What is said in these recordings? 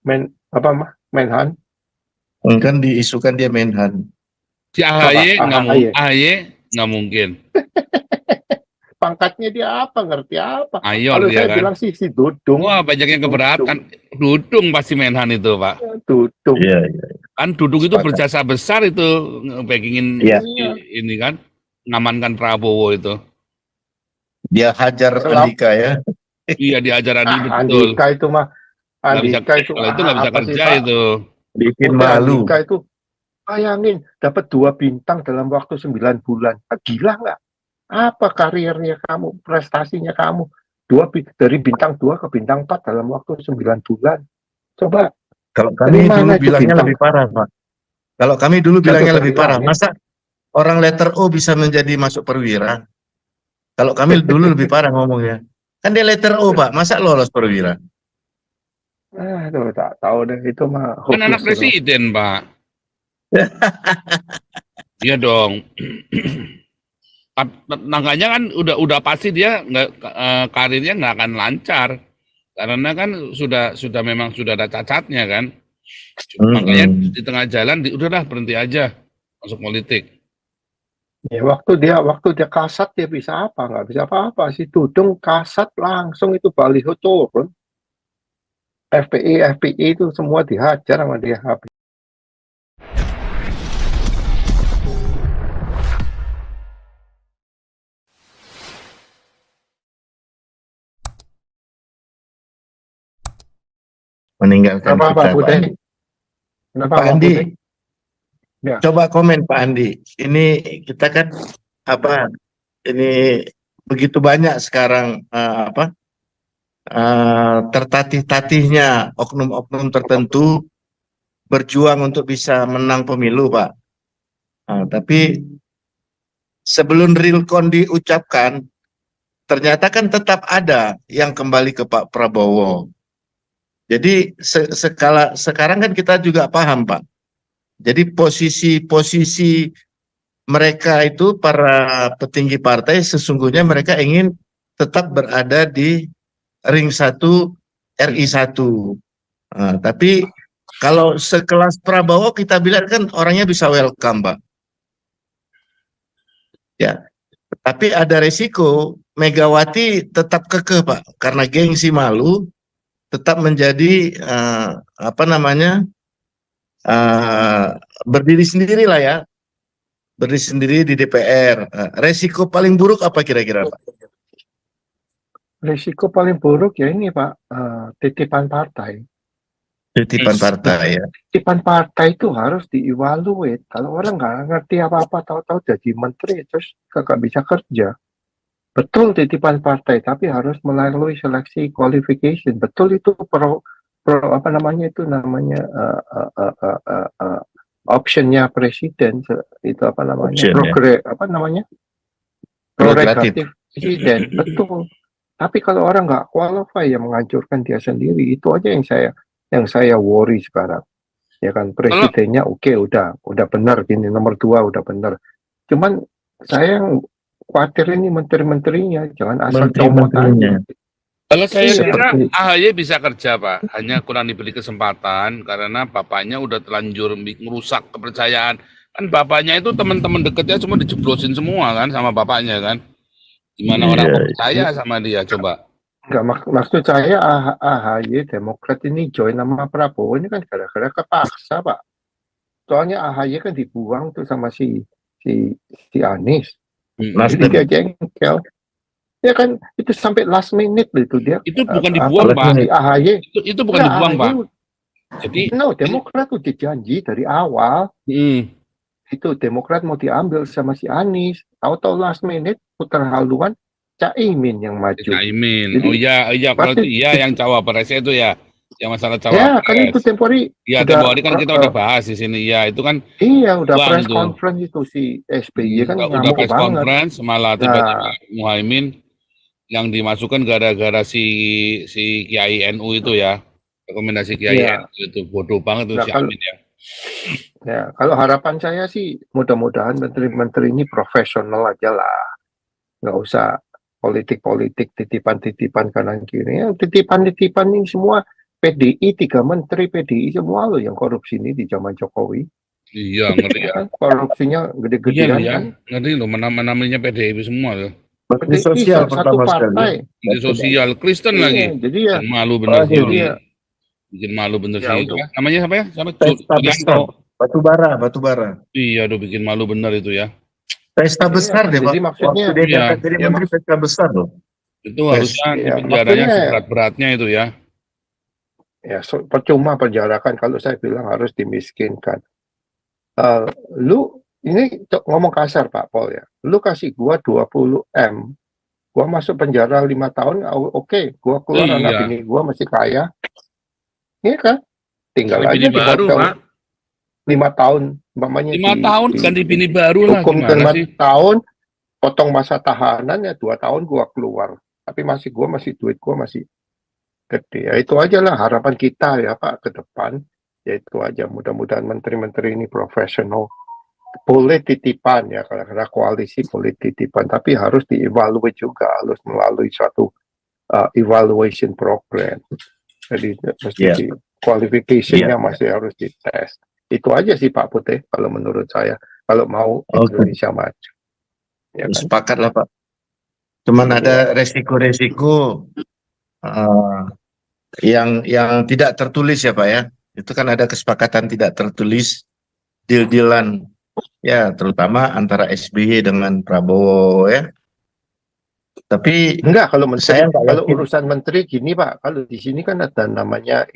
Menhan? Kan diisukan dia Menhan. Si AHY nggak mungkin. Pangkatnya dia apa? Ngerti apa? Mayor Kalau dia saya kan. bilang sih si Dudung. Wah, banyak yang keberatan. Dudung pasti Menhan itu, Pak. Dudung. Iya. Kan Dudung itu Sepakat. berjasa besar itu backingin Iya. ini kan, ngamankan Prabowo itu. Dia hajar Andika ya. Iya, diajar Andi betul. Andika itu mah. Andika itu nggak bisa apa kerja sih, itu. Bikin Udah, malu. Andika itu bayangin dapat 2 bintang dalam waktu 9 bulan. Gila nggak? Apa karirnya kamu, prestasinya kamu? Dari bintang 2 ke bintang 4 dalam waktu 9 bulan. Coba. Kalau kami dulu bilangnya bintang? lebih parah, Pak. Kalau kami dulu bilangnya lebih parah. Masa orang letter O bisa menjadi masuk perwira? Kalau kami dulu lebih parah ngomongnya. Kan dia letter O, Pak. Masa lolos perwira? Aduh, tak tahu deh. Itu mah Kan anak presiden, Pak. Iya dong. Makanya kan udah pasti dia karirnya nggak akan lancar karena kan sudah memang sudah ada cacatnya kan. Makanya di tengah jalan udahlah berhenti aja masuk politik. Ya waktu dia kasat dia bisa apa? Nggak bisa apa-apa. Si Dudung kasat langsung itu baliho turun. FPI itu semua dihajar sama dia habis. Meninggalkan kita, Pak Andi. Ya. Coba komen Pak Andi. Ini kita kan ini begitu banyak sekarang tertatih-tatihnya oknum-oknum tertentu berjuang untuk bisa menang pemilu, Pak. Tapi sebelum real count diucapkan, ternyata kan tetap ada yang kembali ke Pak Prabowo. Jadi sekarang kan kita juga paham, Pak. Jadi posisi mereka itu para petinggi partai sesungguhnya mereka ingin tetap berada di ring 1 RI 1. Tapi kalau sekelas Prabowo kita bilang kan orangnya bisa welcome, Pak. Ya. Tapi ada resiko Megawati tetap kekeh, Pak, karena gengsi malu tetap menjadi berdiri sendiri lah ya, berdiri sendiri di DPR. Resiko paling buruk apa kira-kira, Pak? Resiko paling buruk ya ini, Pak, titipan partai. Titipan partai ya. Titipan partai itu harus dievaluate. Kalau orang nggak ngerti apa-apa, tahu-tahu jadi menteri terus kagak bisa kerja. Betul titipan partai, tapi harus melalui seleksi qualification. Betul itu optionnya presiden itu prerogatif presiden. Betul. Tapi kalau orang nggak qualify yang menganjurkan dia sendiri, itu aja yang saya worry sekarang. Ya kan presidennya oke, udah benar gini, nomor 2 udah benar. Cuman saya khawatir ini menteri-menterinya jangan asal comot aja. Kalau saya kira AHY bisa kerja, Pak, hanya kurang diberi kesempatan karena bapaknya udah terlanjur merusak kepercayaan. Kan bapaknya itu teman-teman dekatnya cuma dijeblosin semua kan sama bapaknya kan. Gimana orang percaya sama dia coba? Enggak, maksud saya AHY Demokrat ini join nama Prabowo ini kan gara-gara kepaksa, Pak. Soalnya AHY kan dibuang tuh sama si Anies. Jadi dia jengkel. Ya kan itu sampai last minute itu dia. Itu bukan dibuang, Pak. AHY. Itu bukan dibuang, Pak. Jadi Demokrat udah janji dari awal. Itu Demokrat mau diambil sama si Anies. Tahu-tahu last minute putar haluan Caimin yang maju. Caimin. Jadi, iya kalau itu yang cawapresnya itu ya. Yang masalah cawapres. Ya, kan itu temporary. Iya, temporary kan kita udah bahas di sini. Ya, itu kan. Iya, udah press conference itu si SBY kan udah press conference malah tiba-tiba Muhaimin yang dimasukkan gara-gara si Kiai NU itu ya. Rekomendasi Kiai NU itu bodoh banget tuh si Amin ya. Ya, kalau harapan saya sih mudah-mudahan menteri-menteri ini profesional aja lah. Nggak usah politik-politik, titipan-titipan kanan kiri. Ya, titipan-titipan ini semua PDI 3 menteri PDI semua loh yang korupsi ini di zaman Jokowi. Iya, ngeri ya. Kan korupsinya Iya loh gede-gedean ya, kan. ngeri loh namanya PDIP semua loh. Menteri PDI Sosial satu pertama sekali. partai. Menteri Sosial Kristen Iya, lagi. jadi ya, Bikin malu bener sih jadi ini. ya, Bikin malu bener ya sih. untuk Namanya siapa ya? Siapa? Pesta besar. Sulianto. Batubara. Iya, aduh bikin malu bener itu ya. Pesta iya, besar deh, jadi Pak. maksudnya Waktu dia Iya, dapat jadi ya menteri pesta besar loh. itu harusnya ya dipenjaranya maksudnya seberat-beratnya itu ya. ya percuma penjarakan kalau saya bilang harus dimiskinkan. Lu ini ngomong kasar Pak Pol ya. Lu kasih gua 20 M, gua masuk penjara 5 tahun, oke, gua keluar anak Iya, bini gua masih kaya. Iya kan? Tinggal ganti bini aja di baru, hotel Pak. 5 tahun, umpamanya 5 tahun ganti bini baru lah, hukum gimana 5 sih? tahun, potong masa tahanan ya 2 tahun gua keluar. Tapi duit gua masih gede. Ya itu aja lah harapan kita ya Pak ke depan. Ya itu aja, mudah-mudahan menteri-menteri ini profesional. Boleh titipan ya, karena koalisi boleh titipan, tapi harus dievaluasi juga, harus melalui suatu evaluation program. Jadi mesti Iya. qualification-nya Iya. masih harus dites. Itu aja sih Pak Putih kalau menurut saya, kalau mau Oke. Indonesia maju. Ya kan? Sepakat lah, Pak. Cuman ada resiko-resiko yang tidak tertulis ya, Pak ya. Itu kan ada kesepakatan tidak tertulis, deal-dealan ya, terutama antara SBY dengan Prabowo ya. Tapi Enggak, kalau menteri, saya nggak kalau yakin. urusan menteri gini Pak, kalau di sini kan ada namanya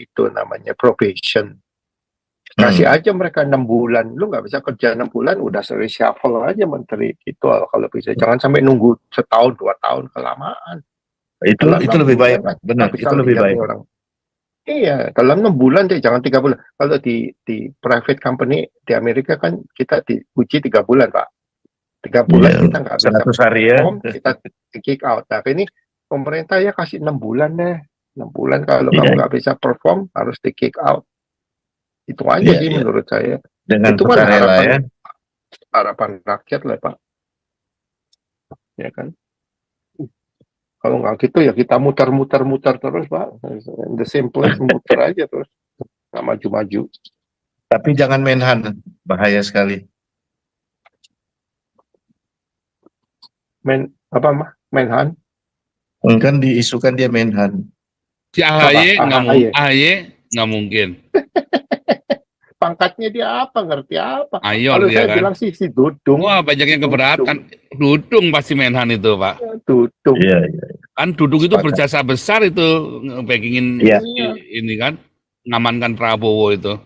probation. Kasih aja mereka 6 bulan, lu nggak bisa kerja 6 bulan, udah reshuffle aja menteri gitu kalau bisa. Jangan sampai nunggu setahun 2 tahun, kelamaan. Itu Dalam 6 lebih baik, bulan, Pak. Benar, kita bisa itu lebih lihat baik. nih orang. Iya, dalam 6 bulan deh, jangan 3 bulan. Kalau di private company di Amerika kan kita diuji 3 bulan Pak. 3 bulan Iya, kita nggak bisa 100 hari ya. perform, kita di kick out. Nah ini pemerintah ya kasih 6 bulan deh. 6 bulan kalau Iya. kamu nggak bisa perform harus di kick out. Itu aja Iya, sih iya. menurut saya. Dengan Itu kan sukarela ya. harapan rakyat lah Pak. Ya kan. Kalau nggak gitu ya kita muter terus Pak. The same place muter aja terus. Nggak maju-maju. Tapi jangan menhan, bahaya sekali. Menhan. Kan diisukan dia menhan. Si AHY nggak mungkin. Pangkatnya dia apa? Ngerti apa? Ayor Kalau dia saya kan. bilang si Dudung. Wah, banyak yang keberatan. Dudung pasti menhan itu, Pak. Dudung. Iya. Kan Dudung itu Sepakat. berjasa besar itu backingin Iya. ini kan, ngamankan Prabowo itu.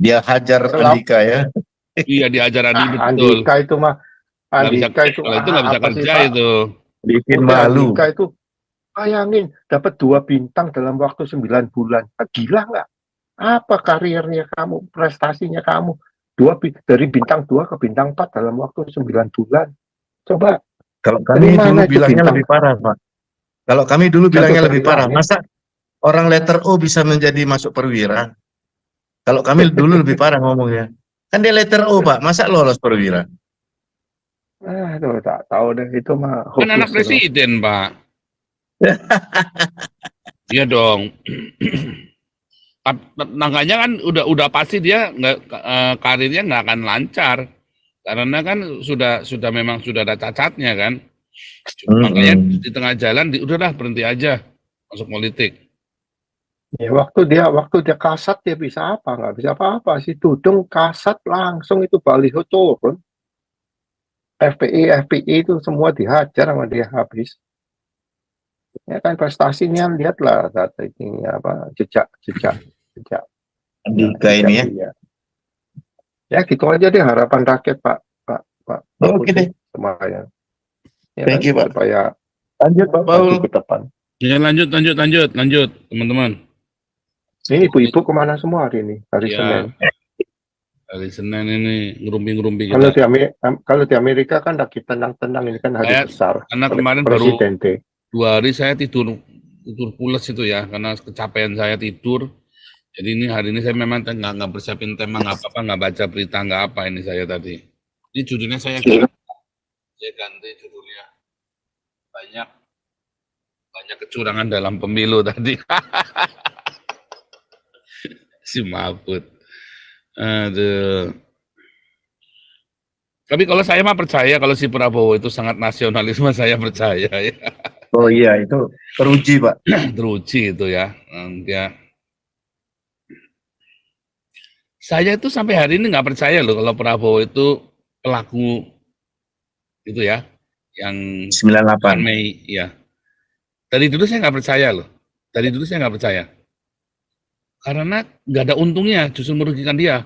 Dia hajar Andika ya. Iya, diajar Andi betul. Andika itu mah. Nggak Andika itu. kalau itu nggak bisa apa sih, kerja Pak? itu. Bikin Udah, malu. Andika itu bayangin dapat 2 bintang dalam waktu 9 bulan. Gila nggak? Apa karirnya kamu, prestasinya kamu? Dari bintang 2 ke bintang 4 dalam waktu 9 bulan. Coba. Kalau kami dulu bilangnya lebih parah, Pak. Kalau kami dulu bilangnya lebih parah. Masa orang letter O bisa menjadi masuk perwira? Kalau kami dulu lebih parah ngomongnya. Kan dia letter O, Pak. Masa lolos perwira? Aduh, tak tahu deh. Itu mah Kan anak hopeless, presiden, Pak. Iya dong. Makanya kan udah pasti dia karirnya nggak akan lancar karena kan sudah memang sudah ada cacatnya kan. Makanya di tengah jalan udahlah berhenti aja masuk politik. Ya, waktu dia kasat dia bisa apa? Nggak bisa apa-apa. Si Dudung kasat langsung itu baliho turun. FPI itu semua dihajar sama dia habis. Ya kan prestasinya lihatlah data ini apa jejak Andika ini ya. dia. Ya gitu aja deh harapan rakyat Pak Oke deh. Semuanya. Ya, Thank you, Pak. Supaya Lanjut, Pak Paul. ke depan. Ya lanjut teman-teman. Ini ibu-ibu kemana semua hari ini? Hari Ya, Senin. Hari Senin ini ngerumpi kita. Kalau di Amerika kan lagi tenang-tenang, ini kan hari besar. Karena kemarin Presiden baru 2 hari saya tidur pules itu ya, karena kecapean saya tidur. Jadi ini hari ini saya memang nggak persiapin tema, nggak apa-apa, nggak baca berita, nggak apa ini saya tadi. Ini judulnya saya ganti judulnya. Banyak kecurangan dalam pemilu tadi. Si Mahfud. Aduh. Tapi kalau saya mah percaya kalau si Prabowo itu sangat nasionalisme, saya percaya ya. Oh iya, itu teruji, Pak. Teruji itu ya. Dia. Saya itu sampai hari ini nggak percaya loh kalau Prabowo itu pelaku itu ya, yang 98. Mei ya. Dari dulu saya nggak percaya loh. Dari dulu saya nggak percaya. Karena nggak ada untungnya, justru merugikan dia.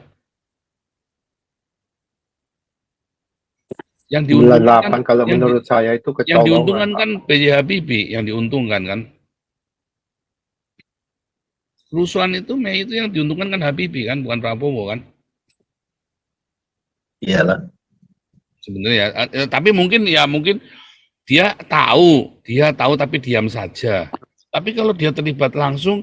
Yang diuntungkan 98 kalau yang, menurut saya itu yang kecolongan. diuntungkan Pak. kan B.J. Habibie, yang diuntungkan kan. Kerusuhan itu Mei itu yang diuntungkan kan Habibie kan, bukan Prabowo kan. Iyalah. Sebenarnya tapi mungkin dia tahu tapi diam saja. Tapi kalau dia terlibat langsung,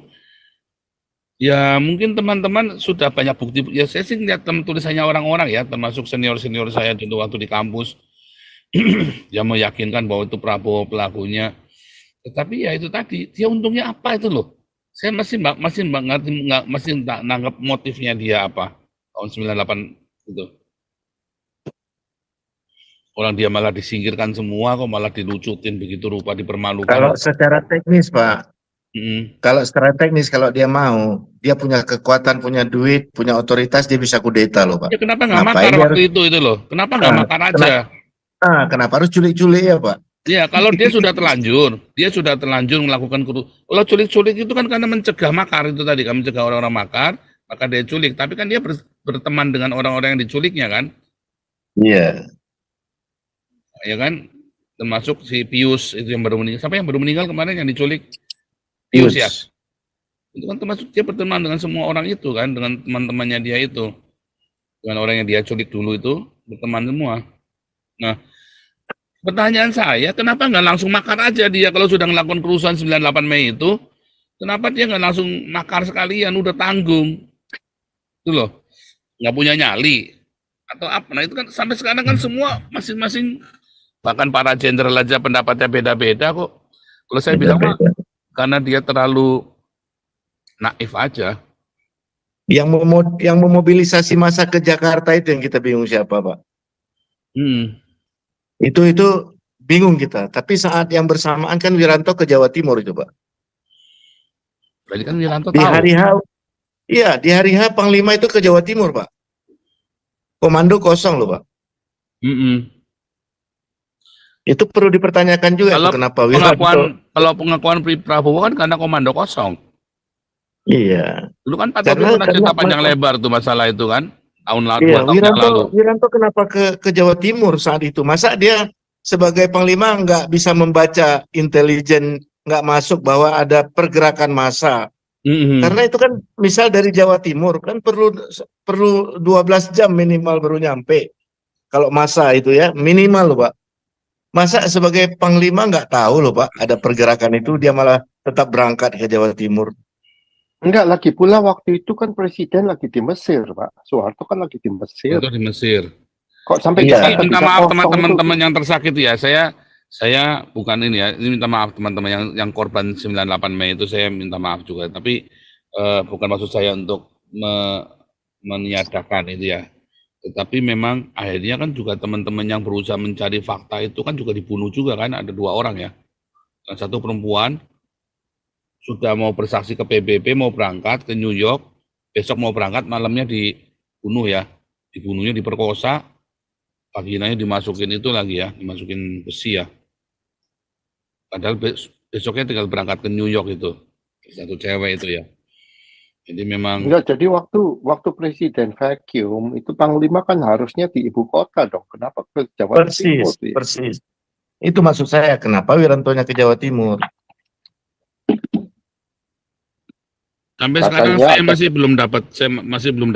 ya mungkin teman-teman sudah banyak bukti. Ya saya sih lihat tulisannya orang-orang ya, termasuk senior-senior saya dulu waktu di kampus, yang meyakinkan bahwa itu Prabowo pelakunya. Tetapi ya itu tadi, dia untungnya apa itu loh? Saya masih nggak nangkep motifnya dia apa tahun 98 itu. Orang dia malah disingkirkan semua, kok malah dilucutin begitu rupa, dipermalukan. Kalau secara teknis, Pak, kalau dia mau, dia punya kekuatan, punya duit, punya otoritas, dia bisa kudeta loh, Pak. Ya kenapa nggak makar waktu itu loh? Kenapa nggak makar aja? Kenapa harus culik-culik ya, Pak? Ya kalau dia sudah terlanjur melakukan kalau culik-culik itu kan karena mencegah makar itu tadi, kan mencegah orang-orang makar, maka dia culik. Tapi kan dia berteman dengan orang-orang yang diculiknya kan? Iya. Ya kan, termasuk si Pius itu yang baru meninggal. Siapa yang baru meninggal kemarin yang diculik? Pius ya. Itu kan termasuk dia berteman dengan semua orang itu kan, dengan teman-temannya dia itu, dengan orang yang dia culik dulu itu berteman semua. Nah, pertanyaan saya, kenapa nggak langsung makar aja dia kalau sudah melakukan kerusuhan 98 Mei itu? Kenapa dia nggak langsung makar sekalian, udah tanggung? Itu loh, nggak punya nyali atau apa? Nah itu kan sampai sekarang kan semua masing-masing. Bahkan para jenderal aja pendapatnya beda-beda kok. Kalau saya bilang mah karena dia terlalu naif aja. Yang memobilisasi massa ke Jakarta itu yang kita bingung siapa, Pak. Itu bingung kita. Tapi saat yang bersamaan kan Wiranto ke Jawa Timur itu, Pak. Berarti kan Wiranto di tahu. Hari H, iya di hari H Panglima itu ke Jawa Timur, Pak. Komando kosong loh, Pak. Itu perlu dipertanyakan juga Kalau kenapa Wiranto. Kalau pengakuan Prabowo kan karena komando kosong. Iya. Dulu kan Pak Taufik pernah cerita panjang lebar tuh masalah itu kan, tahun lalu. Iya, Wiranto kenapa ke Jawa Timur saat itu? Masa dia sebagai Panglima nggak bisa membaca intelijen, nggak masuk bahwa ada pergerakan massa? Karena itu kan misal dari Jawa Timur kan perlu 12 jam minimal baru nyampe. Kalau massa itu ya minimal loh, Pak. Masa sebagai Panglima nggak tahu loh, Pak, ada pergerakan itu, dia malah tetap berangkat ke Jawa Timur. Enggak, lagi pula waktu itu kan Presiden lagi di Mesir, Pak. Soeharto kan lagi di Mesir. Itu di Mesir. Kok sampai minta maaf teman-teman yang tersakiti ya. Saya bukan ini ya. Ini minta maaf teman-teman yang korban 98 Mei itu, saya minta maaf juga. Tapi bukan maksud saya untuk meniadakan itu ya. Tetapi memang akhirnya kan juga teman-teman yang berusaha mencari fakta itu kan juga dibunuh juga kan, ada 2 orang ya. Yang satu perempuan sudah mau bersaksi ke PBB, mau berangkat ke New York, besok mau berangkat, malamnya dibunuh ya. Dibunuhnya, diperkosa, vaginanya dimasukin itu lagi ya, dimasukin besi ya. Padahal besoknya tinggal berangkat ke New York itu, satu cewek itu ya. Jadi memang enggak, jadi waktu Presiden vacuum itu Panglima kan harusnya di ibu kota dong. Kenapa ke Jawa Timur? Persis. Itu maksud saya, kenapa Wirantonya ke Jawa Timur? Sampai sekarang saya masih belum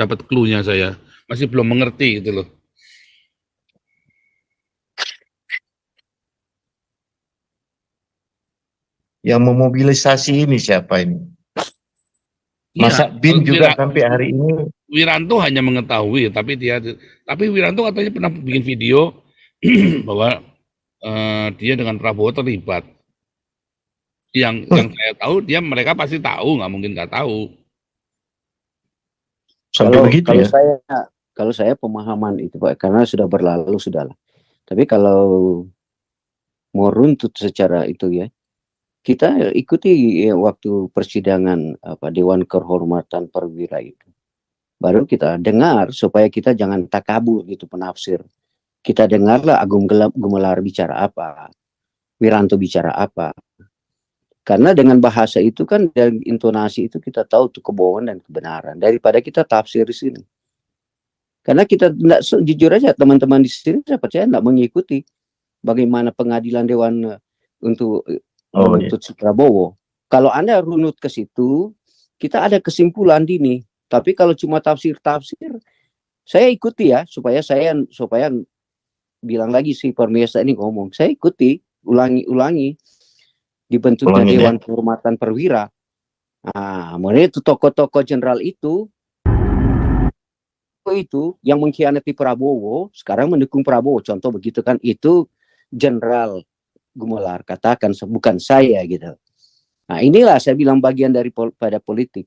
dapat clue-nya, saya masih belum mengerti gitu loh. Yang memobilisasi ini siapa ini? Masa BIN juga sampai hari ini? Wiranto hanya mengetahui, tapi Wiranto katanya pernah bikin video bahwa dia dengan Prabowo terlibat. Yang saya tahu, mereka pasti tahu, nggak mungkin nggak tahu. Sampai begitu ya? Kalau saya pemahaman itu Pak, karena sudah berlalu sudahlah. Tapi kalau mau runtut secara itu ya, kita ikuti waktu persidangan Dewan Kehormatan Perwira itu. Baru kita dengar supaya kita jangan takabur gitu penafsir. Kita dengarlah Agung Gumelar bicara apa, Wiranto bicara apa. Karena dengan bahasa itu kan dan intonasi itu kita tahu tuh kebohongan dan kebenaran daripada kita tafsir di sini. Karena kita tidak jujur aja teman-teman di sini saya percaya tidak mengikuti bagaimana pengadilan dewan untuk menuntut si Prabowo. Kalau Anda runut ke situ, kita ada kesimpulan dini. Tapi kalau cuma tafsir-tafsir, saya ikuti ya supaya bilang lagi si Permiasa ini ngomong, saya ikuti ulangi dibentuknya Dewan Kehormatan Perwira. Nah, mulai itu tokoh-tokoh jenderal itu yang mengkhianati Prabowo sekarang mendukung Prabowo. Contoh begitu kan, itu Jenderal Gumelar katakan, bukan saya gitu. Nah inilah saya bilang bagian pada politik.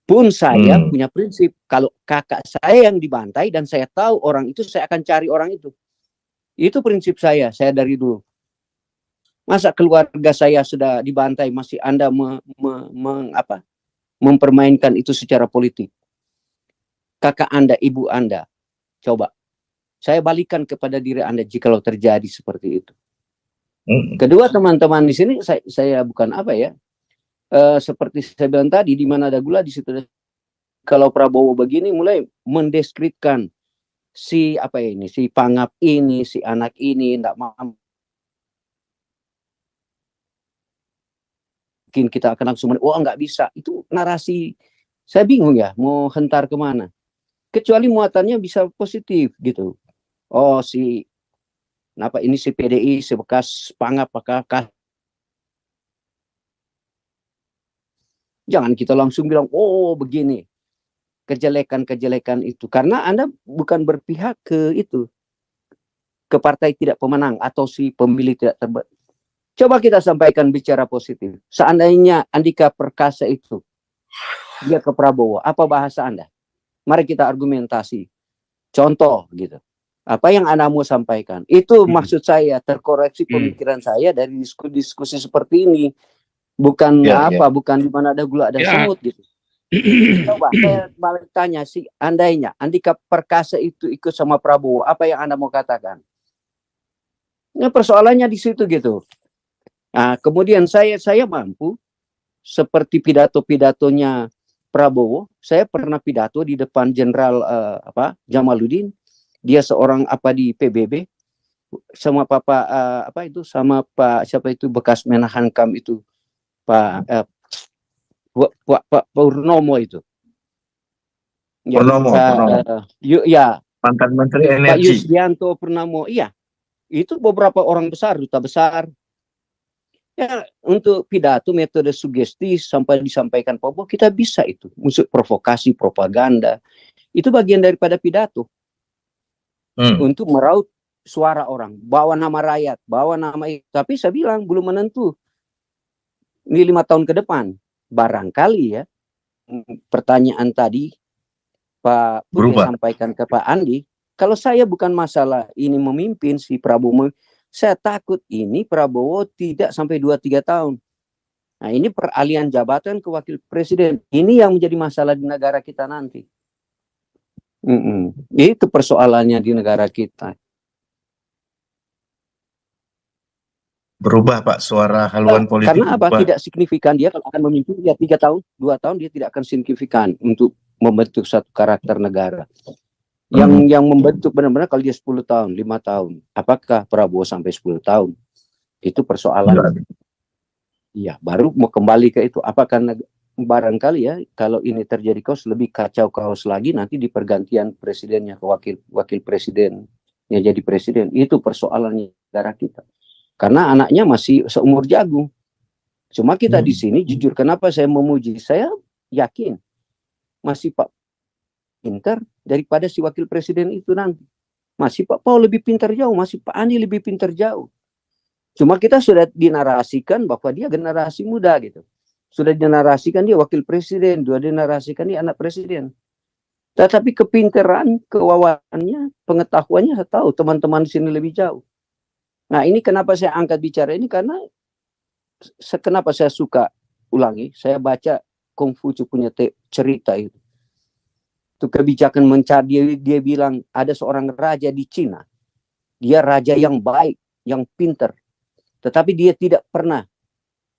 Pun saya punya prinsip, kalau kakak saya yang dibantai dan saya tahu orang itu, saya akan cari orang itu. Itu prinsip saya dari dulu. Masa keluarga saya sudah dibantai, masih Anda mempermainkan itu secara politik? Kakak Anda, ibu Anda, coba. Saya balikan kepada diri Anda jikalau terjadi seperti itu. Kedua teman-teman di sini, saya bukan seperti saya bilang tadi, di mana ada gula di situ. Kalau Prabowo begini mulai mendeskripsikan si Pangap ini, si anak ini tidak mampu. Mungkin kita akan langsung nggak bisa. Itu narasi. Saya bingung ya, mau hentar kemana. Kecuali muatannya bisa positif gitu. Oh si PDI sebekas Pangap apakah. Jangan kita langsung bilang, oh begini. Kejelekan-kejelekan itu. Karena Anda bukan berpihak ke itu. Ke partai tidak pemenang. Atau si pemilih tidak terbaik. Coba kita sampaikan bicara positif. Seandainya Andika Perkasa itu. Dia ke Prabowo. Apa bahasa Anda? Mari kita argumentasi. Contoh gitu. Apa yang Anda mau sampaikan. Itu maksud saya. Terkoreksi pemikiran saya dari diskusi seperti ini. Bukan bukan di mana ada gula ada semut gitu. Coba saya balik tanya andainya Andika Perkasa itu ikut sama Prabowo, apa yang Anda mau katakan? Nah, persoalannya di situ gitu. Nah, kemudian saya mampu seperti pidato-pidatonya Prabowo, saya pernah pidato di depan Jenderal Jamaluddin, dia seorang di PBB sama sama Pak siapa itu bekas Menhankam itu. Pak Purnomo itu. Ya, Purnomo. mantan Menteri Energi. Pak Yusdianto Purnomo, iya. Itu beberapa orang besar, duta besar. Ya, untuk pidato metode sugesti sampai disampaikan Prabowo, kita bisa itu. Musuh provokasi, propaganda. Itu bagian daripada pidato. Untuk meraut suara orang, bawa nama rakyat, bawa nama. Tapi saya bilang belum menentu. Ini 5 tahun ke depan. Barangkali ya, pertanyaan tadi Pak Putri sampaikan ke Pak Andi, kalau saya bukan masalah ini memimpin si Prabowo, saya takut ini Prabowo tidak sampai 2-3 tahun. Nah ini peralihan jabatan ke wakil presiden. Ini yang menjadi masalah di negara kita nanti. Itu persoalannya di negara kita. Berubah Pak suara haluan politik. Karena apa? Tidak signifikan dia kalau akan memimpin dia 3 tahun, 2 tahun dia tidak akan signifikan untuk membentuk satu karakter negara. Yang membentuk benar-benar kalau dia 10 tahun, 5 tahun. Apakah Prabowo sampai 10 tahun? Itu persoalan. Iya, baru mau kembali ke itu. Apakah barangkali ya kalau ini terjadi lebih kacau lagi nanti di pergantian presidennya ke wakil presiden yang jadi presiden. Itu persoalannya negara kita. Karena anaknya masih seumur jagung. Cuma kita di sini jujur, kenapa saya memuji? Saya yakin masih Pak pintar daripada si wakil presiden itu nanti. Masih Pak Paul lebih pintar jauh, masih Pak Andi lebih pintar jauh. Cuma kita sudah dinarasikan bahwa dia generasi muda gitu. Sudah dinarasikan dia wakil presiden, sudah dinarasikan dia anak presiden. Tetapi kepintaran, kewawasannya, pengetahuannya saya tahu teman-teman di sini lebih jauh. Nah, ini kenapa saya angkat bicara ini, karena kenapa saya suka ulangi, saya baca Konghucu punya cerita itu. Itu kebijakan mencari, dia bilang ada seorang raja di Cina. Dia raja yang baik, yang pintar. Tetapi dia tidak pernah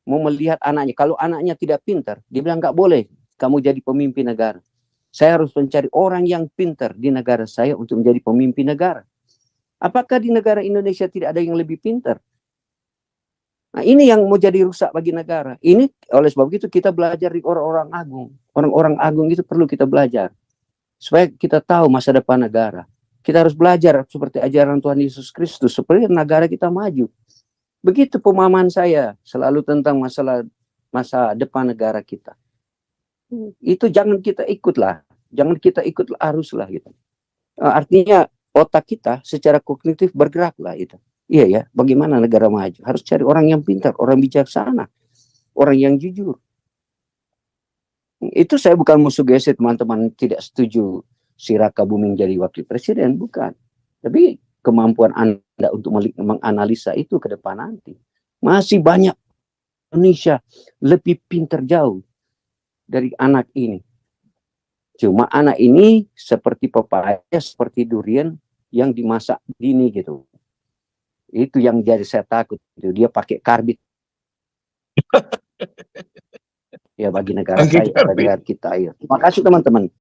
mau melihat anaknya. Kalau anaknya tidak pintar, dia bilang nggak boleh kamu jadi pemimpin negara. Saya harus mencari orang yang pintar di negara saya untuk menjadi pemimpin negara. Apakah di negara Indonesia tidak ada yang lebih pintar? Nah, ini yang mau jadi rusak bagi negara. Ini oleh sebab itu kita belajar di orang-orang agung. Orang-orang agung itu perlu kita belajar. Supaya kita tahu masa depan negara. Kita harus belajar seperti ajaran Tuhan Yesus Kristus. Supaya negara kita maju. Begitu pemahaman saya selalu tentang masa depan negara kita. Itu jangan kita ikutlah. Jangan kita ikut aruslah gitu. Artinya otak kita secara kognitif bergeraklah itu. Iya ya, bagaimana negara maju? Harus cari orang yang pintar, orang bijaksana, orang yang jujur. Itu saya bukan mau sugesti teman-teman tidak setuju si Raka Buming jadi wakil presiden, bukan. Tapi kemampuan Anda untuk menganalisa itu ke depan nanti. Masih banyak Indonesia lebih pintar jauh dari anak ini. Cuma anak ini seperti pepaya, seperti durian yang dimasak dini gitu. Itu yang jadi saya takut. Dia pakai karbit. Ya bagi negara saya, bagi negara kita. Ya. Terima kasih teman-teman.